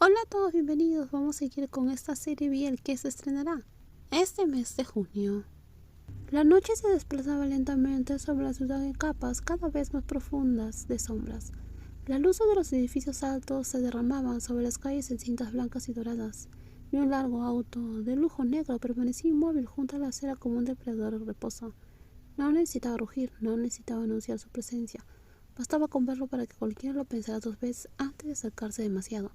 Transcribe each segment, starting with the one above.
Hola a todos, bienvenidos. Vamos a seguir con esta serie Biel que se estrenará este mes de junio. La noche se desplazaba lentamente sobre la ciudad en capas cada vez más profundas de sombras. Las luces de los edificios altos se derramaban sobre las calles en cintas blancas y doradas, y un largo auto de lujo negro permanecía inmóvil junto a la acera como un depredador en reposo. No necesitaba rugir, no necesitaba anunciar su presencia. Bastaba con verlo para que cualquiera lo pensara dos veces antes de acercarse demasiado.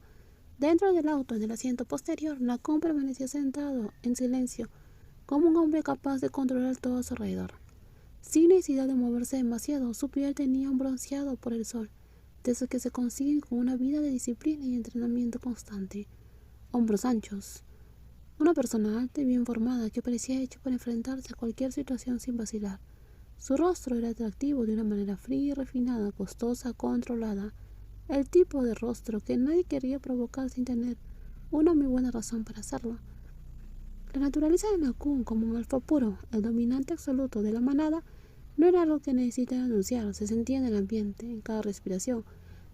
Dentro del auto, en el asiento posterior, Nakun permanecía sentado, en silencio, como un hombre capaz de controlar todo a su alrededor. Sin necesidad de moverse demasiado, su piel tenía un bronceado por el sol, de esos que se consiguen con una vida de disciplina y entrenamiento constante. Hombros anchos. Una persona alta y bien formada que parecía hecha para enfrentarse a cualquier situación sin vacilar. Su rostro era atractivo de una manera fría y refinada, costosa, controlada. El tipo de rostro que nadie quería provocar sin tener una muy buena razón para hacerlo. La naturaleza de Nakun, como un alfa puro, el dominante absoluto de la manada, no era algo que necesitara anunciar, se sentía en el ambiente, en cada respiración.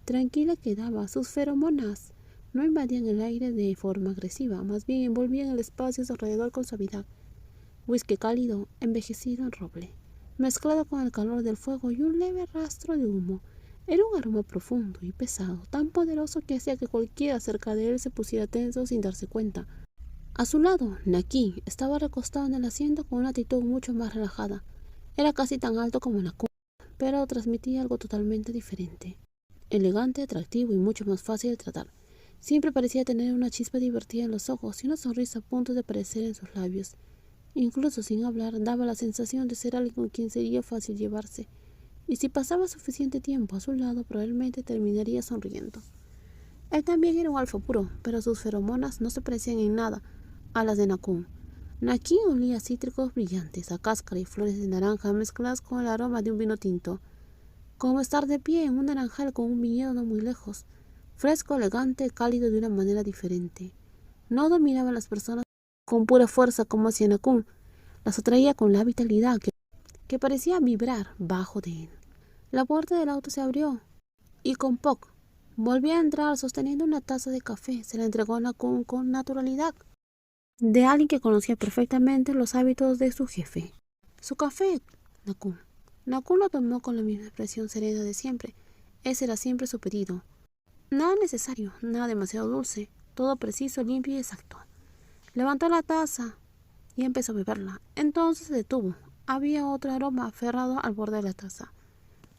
Tranquila quedaba, sus feromonas no invadían el aire de forma agresiva, más bien envolvían el espacio a su alrededor con suavidad. Whisky cálido, envejecido en roble, mezclado con el calor del fuego y un leve rastro de humo. Era un aroma profundo y pesado, tan poderoso que hacía que cualquiera cerca de él se pusiera tenso sin darse cuenta. A su lado, Naki estaba recostado en el asiento con una actitud mucho más relajada. Era casi tan alto como Nakun, pero transmitía algo totalmente diferente. Elegante, atractivo y mucho más fácil de tratar. Siempre parecía tener una chispa divertida en los ojos y una sonrisa a punto de aparecer en sus labios. Incluso sin hablar, daba la sensación de ser alguien con quien sería fácil llevarse, y si pasaba suficiente tiempo a su lado, probablemente terminaría sonriendo. Él también era un alfa puro, pero sus feromonas no se parecían en nada a las de Nakun. Naki olía a cítricos brillantes, a cáscara y flores de naranja mezcladas con el aroma de un vino tinto, como estar de pie en un naranjal con un viñedo no muy lejos, fresco, elegante, cálido de una manera diferente. No dominaba a las personas con pura fuerza como hacía Nakun, las atraía con la vitalidad que parecía vibrar bajo de él. La puerta del auto se abrió y con Puck volvió a entrar sosteniendo una taza de café. Se la entregó a Nakun con naturalidad de alguien que conocía perfectamente los hábitos de su jefe. Su café, Nakun. Nakun lo tomó con la misma expresión serena de siempre. Ese era siempre su pedido. Nada necesario, nada demasiado dulce, todo preciso, limpio y exacto. Levantó la taza y empezó a beberla. Entonces se detuvo. Había otro aroma aferrado al borde de la taza.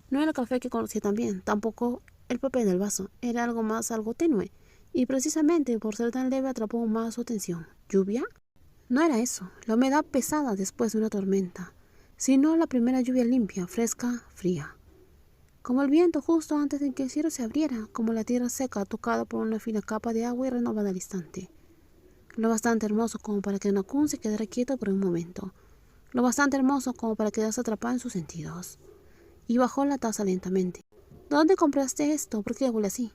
No era el café que conocía tan bien, tampoco el papel del vaso. Era algo más, algo tenue. Y precisamente por ser tan leve atrapó más su atención. ¿Lluvia? No era eso, la humedad pesada después de una tormenta, sino la primera lluvia limpia, fresca, fría. Como el viento justo antes de que el cielo se abriera, como la tierra seca tocada por una fina capa de agua y renovada al instante. Lo bastante hermoso como para que Nakun se quedara quieto por un momento. Lo bastante hermoso como para quedarse atrapado en sus sentidos. Y bajó la taza lentamente. ¿Dónde compraste esto? ¿Por qué huele así?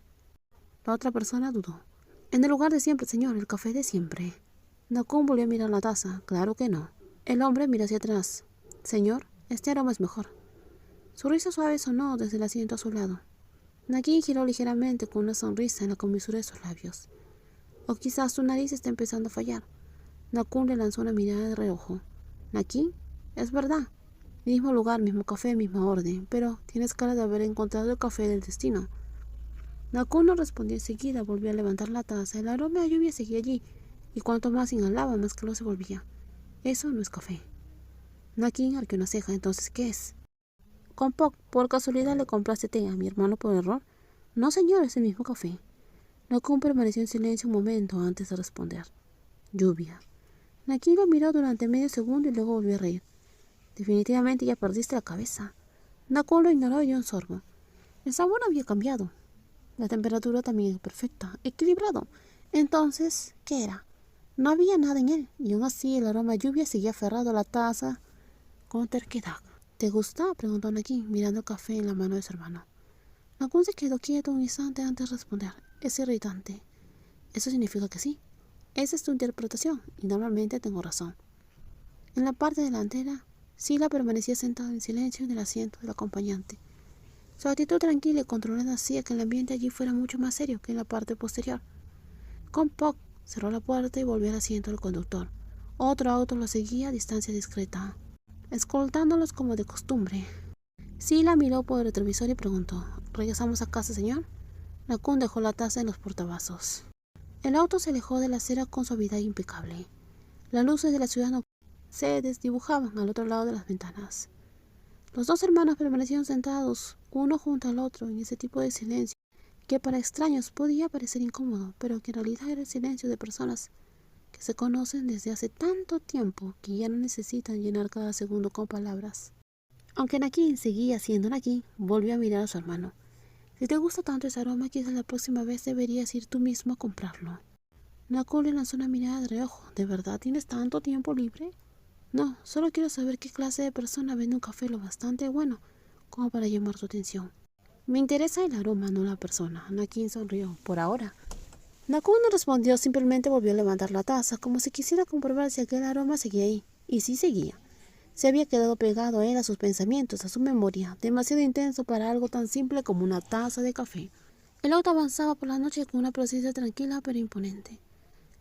La otra persona dudó. En el lugar de siempre, señor, el café de siempre. Nakun volvió a mirar la taza. Claro que no. El hombre miró hacia atrás. Señor, este aroma es mejor. Su risa suave sonó desde el asiento a su lado. Naki giró ligeramente con una sonrisa en la comisura de sus labios. O quizás su nariz está empezando a fallar. Nakun le lanzó una mirada de reojo. ¿Naki? Es verdad. Mismo lugar, mismo café, misma orden, pero tienes cara de haber encontrado el café del destino. Nakun no respondió enseguida, volvió a levantar la taza. El aroma de lluvia seguía allí, y cuanto más inhalaba, más calor se volvía. Eso no es café. Naki arqueó una ceja. Entonces, ¿qué es? Con Puck, ¿por casualidad le compraste té a mi hermano por error? No, señor, es el mismo café. Nakun permaneció en silencio un momento antes de responder. Lluvia. Naki lo miró durante medio segundo y luego volvió a reír. Definitivamente ya perdiste la cabeza. Nakun lo ignoró y dio un sorbo. El sabor había cambiado. La temperatura también era perfecta, equilibrado. Entonces, ¿qué era? No había nada en él, y aún así el aroma de lluvia seguía aferrado a la taza con terquedad. ¿Te gusta? Preguntó Naki, mirando el café en la mano de su hermano. Nakun se quedó quieto un instante antes de responder. Es irritante. Eso significa que sí. Esa es tu interpretación, y normalmente tengo razón. En la parte delantera, Sila permanecía sentada en silencio en el asiento del acompañante. Su actitud tranquila y controlada hacía que el ambiente allí fuera mucho más serio que en la parte posterior. Compok cerró la puerta y volvió al asiento del conductor. Otro auto lo seguía a distancia discreta, escoltándolos como de costumbre. Sila miró por el retrovisor y preguntó: ¿Regresamos a casa, señor? Nakun dejó la taza en los portavasos. El auto se alejó de la acera con suavidad impecable. Las luces de la ciudad nocturna se desdibujaban al otro lado de las ventanas. Los dos hermanos permanecieron sentados, uno junto al otro, en ese tipo de silencio que para extraños podía parecer incómodo, pero que en realidad era el silencio de personas que se conocen desde hace tanto tiempo que ya no necesitan llenar cada segundo con palabras. Aunque Nakin seguía siendo Nakin, volvió a mirar a su hermano. Si te gusta tanto ese aroma, quizás la próxima vez deberías ir tú mismo a comprarlo. Nakun le lanzó una mirada de reojo. ¿De verdad tienes tanto tiempo libre? No, solo quiero saber qué clase de persona vende un café lo bastante bueno como para llamar tu atención. Me interesa el aroma, no la persona. Nakin sonrió. Por ahora. Nakun no respondió, simplemente volvió a levantar la taza, como si quisiera comprobar si aquel aroma seguía ahí. Y sí seguía. Se había quedado pegado a él, a sus pensamientos, a su memoria, demasiado intenso para algo tan simple como una taza de café. El auto avanzaba por la noche con una presencia tranquila pero imponente.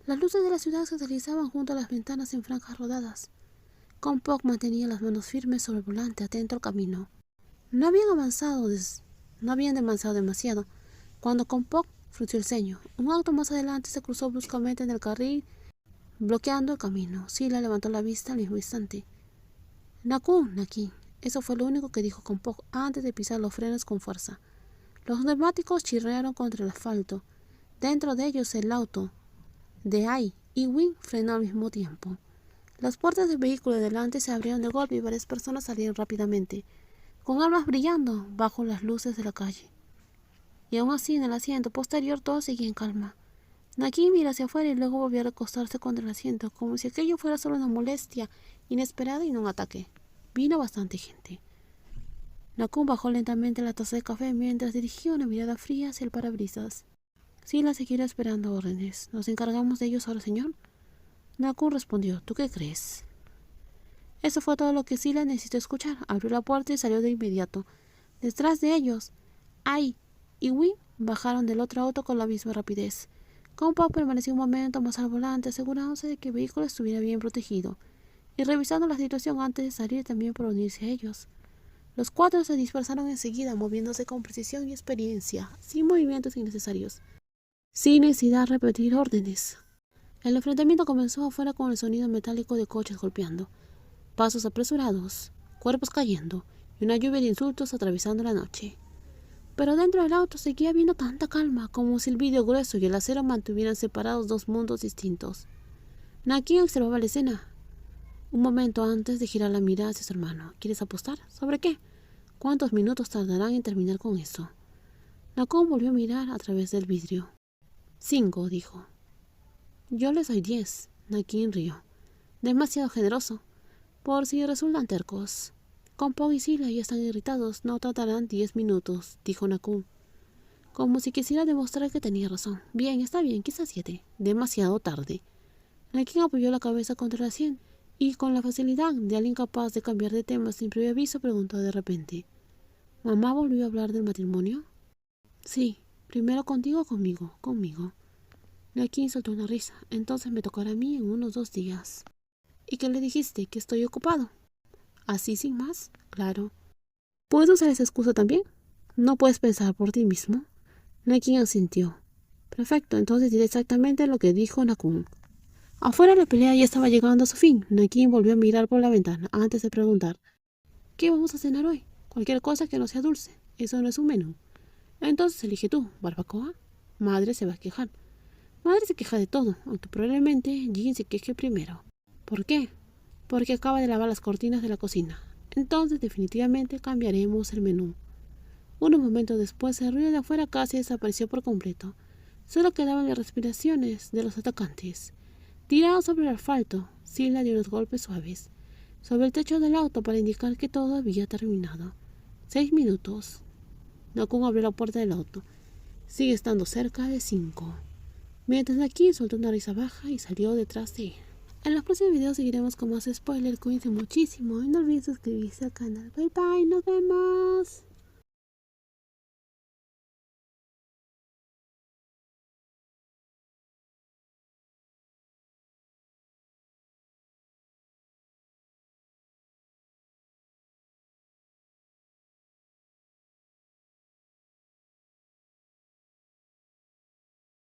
Las luces de la ciudad se deslizaban junto a las ventanas en franjas rodadas. Compok mantenía las manos firmes sobre el volante, atento al camino. No habían avanzado demasiado, cuando Compok frunció el ceño. Un auto más adelante se cruzó bruscamente en el carril, bloqueando el camino. Sila levantó la vista al mismo instante. Nakun, Nakin. Eso fue lo único que dijo Compok antes de pisar los frenos con fuerza. Los neumáticos chirriaron contra el asfalto. Dentro de ellos el auto de Ai y Win frenó al mismo tiempo. Las puertas del vehículo de delante se abrieron de golpe y varias personas salieron rápidamente, con armas brillando bajo las luces de la calle. Y aún así, en el asiento posterior todo seguía en calma. Nakin miró hacia afuera y luego volvió a recostarse contra el asiento, como si aquello fuera solo una molestia inesperada y no un ataque. Vino bastante gente. Nakun bajó lentamente la taza de café mientras dirigía una mirada fría hacia el parabrisas. Sila seguirá esperando órdenes. ¿Nos encargamos de ellos ahora, señor? Nakun respondió: ¿Tú qué crees? Eso fue todo lo que Sila necesitó escuchar. Abrió la puerta y salió de inmediato. Detrás de ellos, Ai y Win bajaron del otro auto con la misma rapidez. Compok permaneció un momento más al volante, asegurándose de que el vehículo estuviera bien protegido, y revisando la situación antes de salir también por unirse a ellos. Los cuatro se dispersaron enseguida, moviéndose con precisión y experiencia, sin movimientos innecesarios, sin necesidad de repetir órdenes. El enfrentamiento comenzó afuera con el sonido metálico de coches golpeando, pasos apresurados, cuerpos cayendo y una lluvia de insultos atravesando la noche. Pero dentro del auto seguía habiendo tanta calma, como si el vidrio grueso y el acero mantuvieran separados dos mundos distintos. Nakin observaba la escena un momento antes de girar la mirada hacia su hermano. ¿Quieres apostar? ¿Sobre qué? ¿Cuántos minutos tardarán en terminar con eso? Nakun volvió a mirar a través del vidrio. 5, dijo. Yo les doy 10. Nakin rió. Demasiado generoso. Por si resultan tercos. Compok y Sila ya están irritados. No tardarán 10 minutos, dijo Nakun, como si quisiera demostrar que tenía razón. Bien, está bien, quizás 7. Demasiado tarde. Nakin apoyó la cabeza contra la sien y, con la facilidad de alguien capaz de cambiar de tema sin previo aviso, preguntó de repente: ¿Mamá volvió a hablar del matrimonio? Sí, primero contigo o conmigo. Conmigo. Nakin soltó una risa. Entonces me tocará a mí en unos 2 días. ¿Y qué le dijiste? ¿Que estoy ocupado? ¿Así sin más? Claro. ¿Puedes usar esa excusa también? ¿No puedes pensar por ti mismo? Nakin asintió. Perfecto, entonces diré exactamente lo que dijo Nakun. Afuera la pelea ya estaba llegando a su fin. Nakin volvió a mirar por la ventana antes de preguntar: ¿Qué vamos a cenar hoy? Cualquier cosa que no sea dulce. Eso no es un menú. Entonces elige tú. ¿Barbacoa? Madre se va a quejar. Madre se queja de todo, aunque probablemente Jin se queje primero. ¿Por qué? Porque acaba de lavar las cortinas de la cocina. Entonces definitivamente cambiaremos el menú. Unos momentos después el ruido de afuera casi desapareció por completo. Solo quedaban las respiraciones de los atacantes. Tirados sobre el asfalto, Sila dio unos golpes suaves sobre el techo del auto para indicar que todo había terminado. 6 minutos. Nakun abrió la puerta del auto. Sigue estando cerca de 5. Mientras Nakin soltó una risa baja y salió detrás de él. En los próximos videos seguiremos con más spoilers. Cuídense muchísimo y no olviden suscribirse al canal. Bye bye, nos vemos.